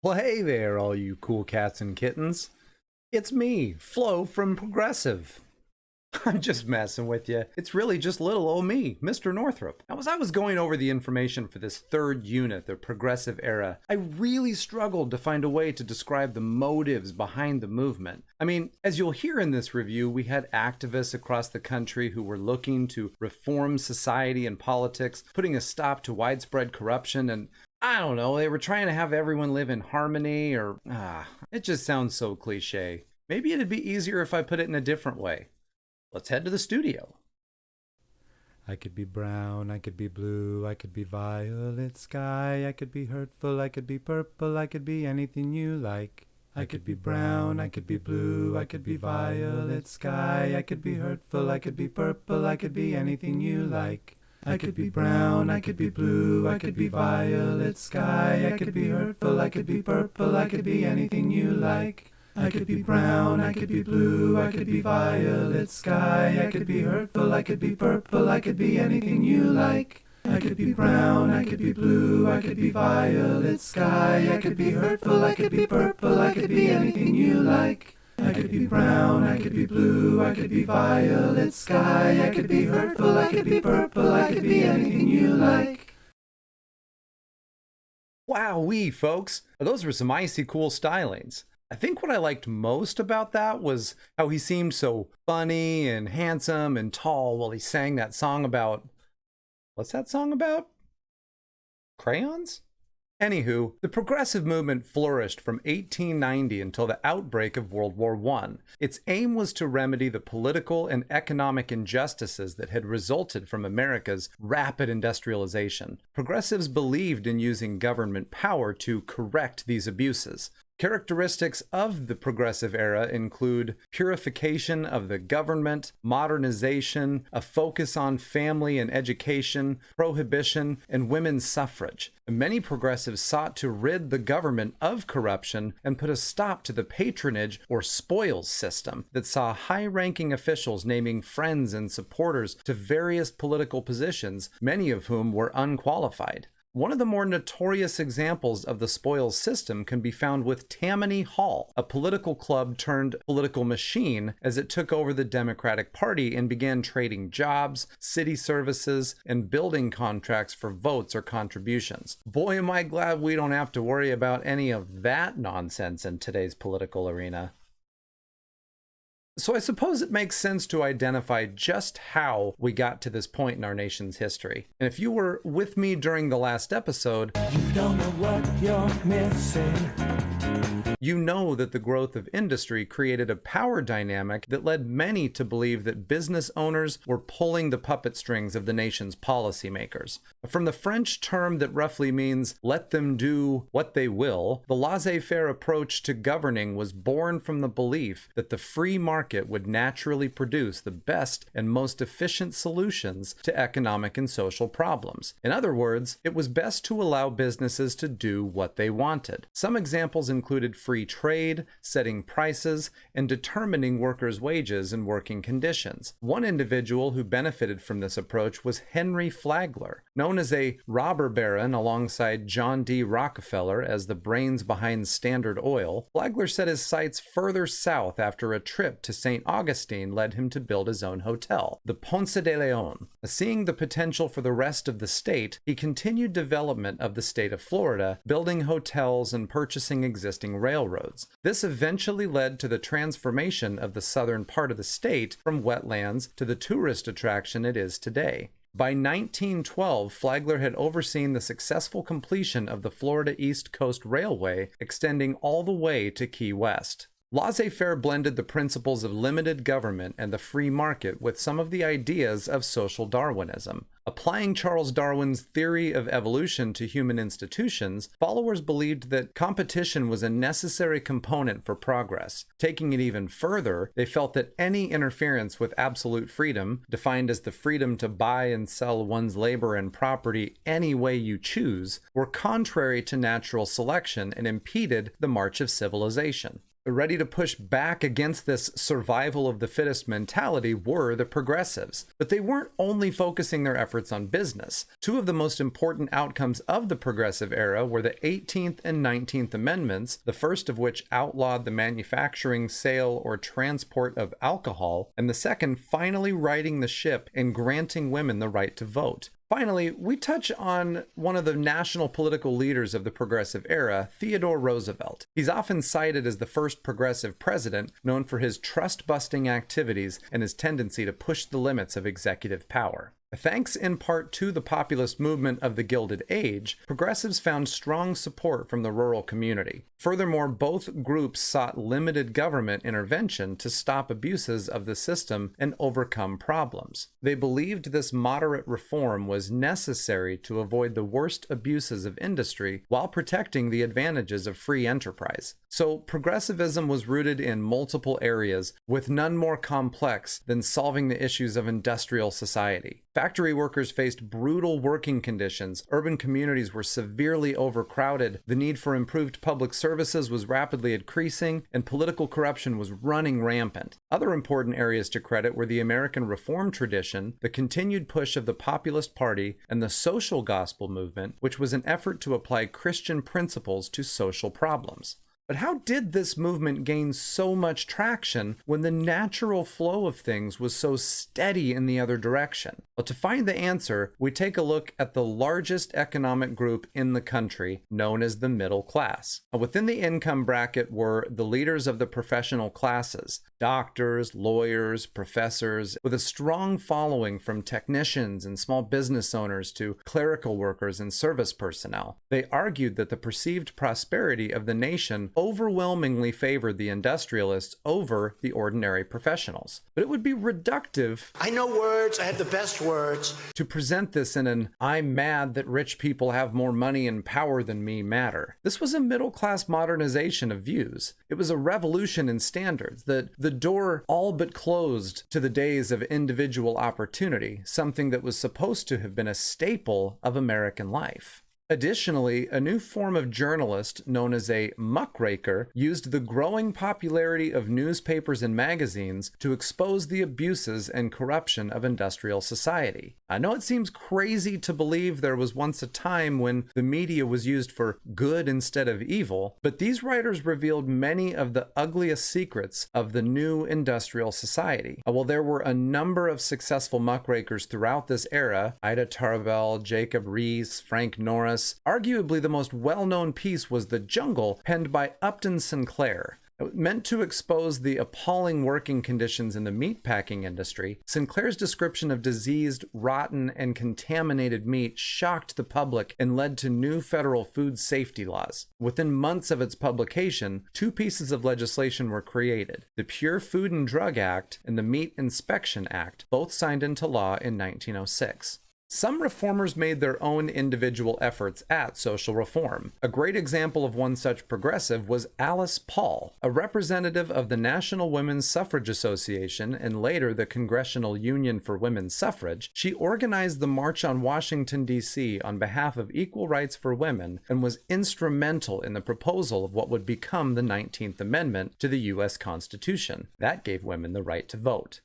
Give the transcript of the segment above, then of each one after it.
Well, hey there, all you cool cats and kittens. It's me, Flo from Progressive. I'm just messing with you. It's really just little old me, Mr. Northrup. Now, as I was going over the information for this third unit, the Progressive Era, I really struggled to find a way to describe the motives behind the movement. I mean, as you'll hear in this review, we had activists across the country who were looking to reform society and politics, putting a stop to widespread corruption, and I don't know, they were trying to have everyone live in harmony, or, it just sounds so cliche. Maybe it'd be easier if I put it in a different way. Let's head to the studio. I could be brown, I could be blue, I could be violet sky, I could be hurtful, I could be purple, I could be anything you like. I could be brown, I could be blue, I could be violet sky, I could be hurtful, I could be purple, I could be anything you like. I could be brown, I could be blue, I could be violet sky, I could be hurtful, I could be purple, I could be anything you like. I could be brown, I could be blue, I could be violet sky, I could be hurtful, I could be purple, I could be anything you like. I could be brown, I could be blue, I could be violet sky, I could be hurtful, I could be purple, I could be anything you like. I could be brown, I could be blue, I could be violet sky, I could be hurtful, I could be purple, I could be anything you like. Wowee, folks. Those were some icy cool stylings. I think what I liked most about that was how he seemed so funny and handsome and tall while he sang that song about... What's that song about? Crayons? Anywho, the progressive movement flourished from 1890 until the outbreak of World War I. Its aim was to remedy the political and economic injustices that had resulted from America's rapid industrialization. Progressives believed in using government power to correct these abuses. Characteristics of the progressive era include purification of the government, modernization, a focus on family and education, prohibition, and women's suffrage. Many progressives sought to rid the government of corruption and put a stop to the patronage or spoils system that saw high-ranking officials naming friends and supporters to various political positions, many of whom were unqualified. One of the more notorious examples of the spoils system can be found with Tammany Hall, a political club turned political machine as it took over the Democratic Party and began trading jobs, city services, and building contracts for votes or contributions. Boy, am I glad we don't have to worry about any of that nonsense in today's political arena. So I suppose it makes sense to identify just how we got to this point in our nation's history. And if you were with me during the last episode, You don't know what you're missing. you know that the growth of industry created a power dynamic that led many to believe that business owners were pulling the puppet strings of the nation's policymakers. From the French term that roughly means let them do what they will, the laissez-faire approach to governing was born from the belief that the free market would naturally produce the best and most efficient solutions to economic and social problems. In other words, it was best to allow businesses to do what they wanted. Some examples included free trade, setting prices, and determining workers' wages and working conditions. One individual who benefited from this approach was Henry Flagler. Known as a robber baron alongside John D. Rockefeller as the brains behind Standard Oil, Flagler set his sights further south after a trip to St. Augustine led him to build his own hotel, the Ponce de Leon. Seeing the potential for the rest of the state, he continued development of the state of Florida, building hotels and purchasing existing railroads. This eventually led to the transformation of the southern part of the state from wetlands to the tourist attraction it is today. By 1912, Flagler had overseen the successful completion of the Florida East Coast Railway, extending all the way to Key West. Laissez-faire blended the principles of limited government and the free market with some of the ideas of social Darwinism. Applying Charles Darwin's theory of evolution to human institutions, followers believed that competition was a necessary component for progress. Taking it even further, they felt that any interference with absolute freedom, defined as the freedom to buy and sell one's labor and property any way you choose, were contrary to natural selection and impeded the march of civilization. Ready to push back against this survival of the fittest mentality were the progressives. But they weren't only focusing their efforts on business. Two of the most important outcomes of the progressive era were the 18th and 19th Amendments, the first of which outlawed the manufacturing, sale, or transport of alcohol, and the second finally righting the ship and granting women the right to vote. Finally, we touch on one of the national political leaders of the progressive era, Theodore Roosevelt. He's often cited as the first progressive president, known for his trust-busting activities and his tendency to push the limits of executive power. Thanks in part to the populist movement of the Gilded Age, progressives found strong support from the rural community. Furthermore, both groups sought limited government intervention to stop abuses of the system and overcome problems. They believed this moderate reform was necessary to avoid the worst abuses of industry while protecting the advantages of free enterprise. So, progressivism was rooted in multiple areas, with none more complex than solving the issues of industrial society. Factory workers faced brutal working conditions, urban communities were severely overcrowded, the need for improved public services was rapidly increasing, and political corruption was running rampant. Other important areas to credit were the American Reform tradition, the continued push of the Populist Party, and the social gospel movement, which was an effort to apply Christian principles to social problems. But how did this movement gain so much traction when the natural flow of things was so steady in the other direction? Well, to find the answer, we take a look at the largest economic group in the country, known as the middle class. Within the income bracket were the leaders of the professional classes, doctors, lawyers, professors, with a strong following from technicians and small business owners to clerical workers and service personnel. They argued that the perceived prosperity of the nation overwhelmingly favored the industrialists over the ordinary professionals. But it would be reductive, I know words, I have the best words, to present this in an "I'm mad that rich people have more money and power than me" matter. This was a middle-class modernization of views. It was a revolution in standards, that the door all but closed to the days of individual opportunity, something that was supposed to have been a staple of American life. Additionally, a new form of journalist known as a muckraker used the growing popularity of newspapers and magazines to expose the abuses and corruption of industrial society. I know it seems crazy to believe there was once a time when the media was used for good instead of evil, but these writers revealed many of the ugliest secrets of the new industrial society. While there were a number of successful muckrakers throughout this era, Ida Tarbell, Jacob Riis, Frank Norris, arguably the most well-known piece was The Jungle, penned by Upton Sinclair. Meant to expose the appalling working conditions in the meatpacking industry, Sinclair's description of diseased, rotten, and contaminated meat shocked the public and led to new federal food safety laws. Within months of its publication, two pieces of legislation were created: the Pure Food and Drug Act and the Meat Inspection Act, both signed into law in 1906. Some reformers made their own individual efforts at social reform. A great example of one such progressive was Alice Paul, a representative of the National Women's Suffrage Association and later the Congressional Union for Women's Suffrage. She organized the March on Washington, D.C. on behalf of equal rights for women and was instrumental in the proposal of what would become the 19th Amendment to the U.S. Constitution. That gave women the right to vote.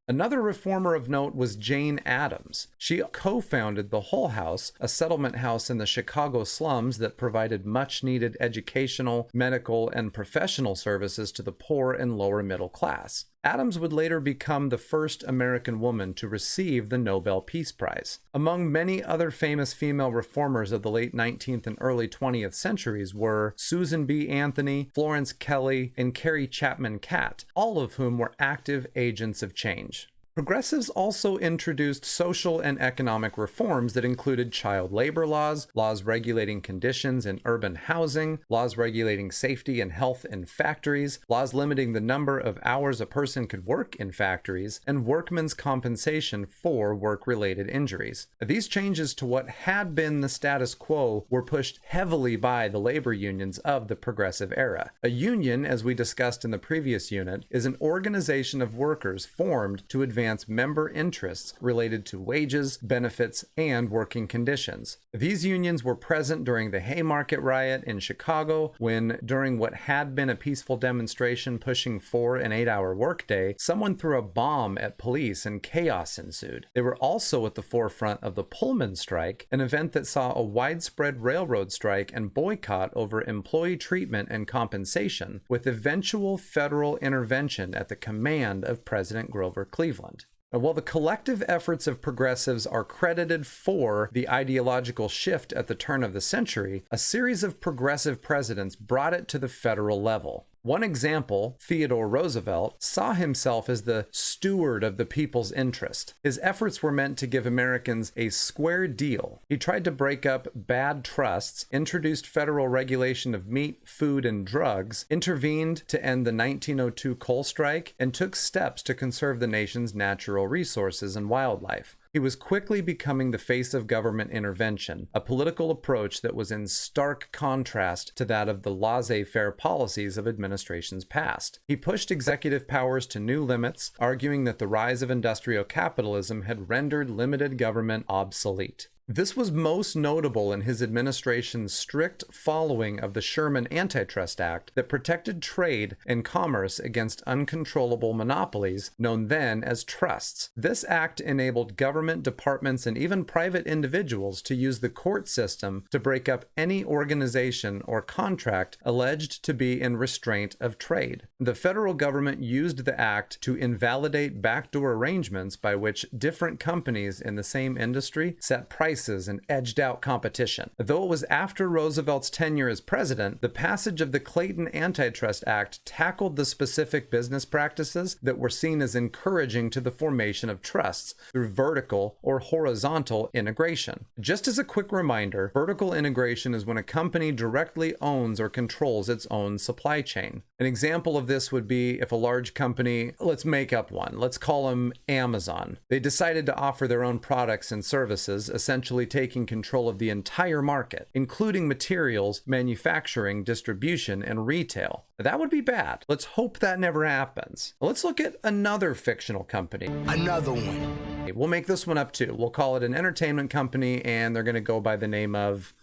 Another reformer of note was Jane Addams. She co-founded the Hull House, a settlement house in the Chicago slums that provided much-needed educational, medical, and professional services to the poor and lower middle class. Addams would later become the first American woman to receive the Nobel Peace Prize. Among many other famous female reformers of the late 19th and early 20th centuries were Susan B. Anthony, Florence Kelley, and Carrie Chapman Catt, all of whom were active agents of change. Progressives also introduced social and economic reforms that included child labor laws, laws regulating conditions in urban housing, laws regulating safety and health in factories, laws limiting the number of hours a person could work in factories, and workmen's compensation for work-related injuries. These changes to what had been the status quo were pushed heavily by the labor unions of the progressive era. A union, as we discussed in the previous unit, is an organization of workers formed to advance advance member interests related to wages, benefits, and working conditions. These unions were present during the Haymarket riot in Chicago when, during what had been a peaceful demonstration pushing for an 8-hour workday, someone threw a bomb at police and chaos ensued. They were also at the forefront of the Pullman strike, an event that saw a widespread railroad strike and boycott over employee treatment and compensation, with eventual federal intervention at the command of President Grover Cleveland. Now, while the collective efforts of progressives are credited for the ideological shift at the turn of the century, a series of progressive presidents brought it to the federal level. One example, Theodore Roosevelt, saw himself as the steward of the people's interest. His efforts were meant to give Americans a square deal. He tried to break up bad trusts, introduced federal regulation of meat, food, and drugs, intervened to end the 1902 coal strike, and took steps to conserve the nation's natural resources and wildlife. He was quickly becoming the face of government intervention, a political approach that was in stark contrast to that of the laissez-faire policies of administrations past. He pushed executive powers to new limits, arguing that the rise of industrial capitalism had rendered limited government obsolete. This was most notable in his administration's strict following of the Sherman Antitrust Act that protected trade and commerce against uncontrollable monopolies, known then as trusts. This act enabled government departments and even private individuals to use the court system to break up any organization or contract alleged to be in restraint of trade. The federal government used the act to invalidate backdoor arrangements by which different companies in the same industry set prices and edged out competition. Though it was after Roosevelt's tenure as president, the passage of the Clayton Antitrust Act tackled the specific business practices that were seen as encouraging to the formation of trusts through vertical or horizontal integration. Just as a quick reminder, vertical integration is when a company directly owns or controls its own supply chain. An example of this would be if a large company, let's make up one, let's call them Amazon. They decided to offer their own products and services, essentially taking control of the entire market, including materials, manufacturing, distribution, and retail. That would be bad. Let's hope that never happens. Let's look at another fictional company. Another one. We'll make this one up too. We'll call it an entertainment company, and they're going to go by the name of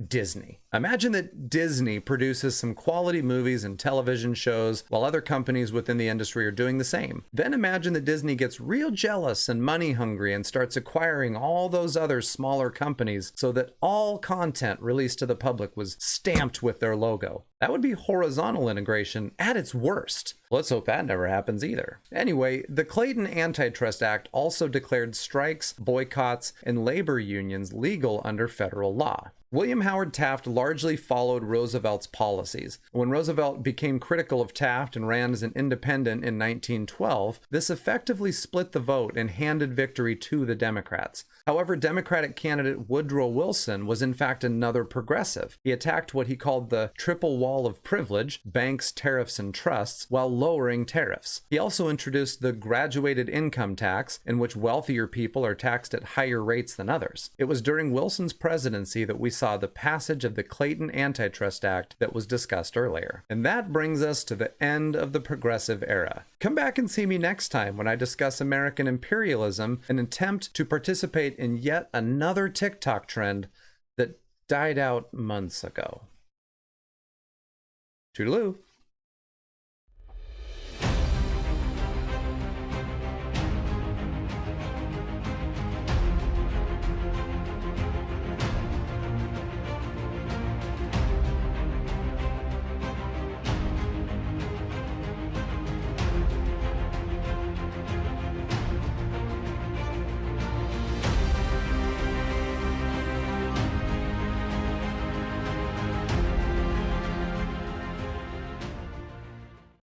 Disney. Imagine that Disney produces some quality movies and television shows while other companies within the industry are doing the same. Then imagine that Disney gets real jealous and money hungry and starts acquiring all those other smaller companies so that all content released to the public was stamped with their logo. That would be horizontal integration at its worst. Let's hope that never happens either. Anyway, the Clayton Antitrust Act also declared strikes, boycotts, and labor unions legal under federal law. William Howard Taft largely followed Roosevelt's policies. When Roosevelt became critical of Taft and ran as an independent in 1912, this effectively split the vote and handed victory to the Democrats. However, Democratic candidate Woodrow Wilson was in fact another progressive. He attacked what he called the triple wall of privilege, banks, tariffs, and trusts, while lowering tariffs. He also introduced the graduated income tax, in which wealthier people are taxed at higher rates than others. It was during Wilson's presidency that we saw the passage of the Clayton Antitrust Act that was discussed earlier. And that brings us to the end of the progressive era. Come back and see me next time when I discuss American imperialism, an attempt to participate in yet another TikTok trend that died out months ago. Toodaloo.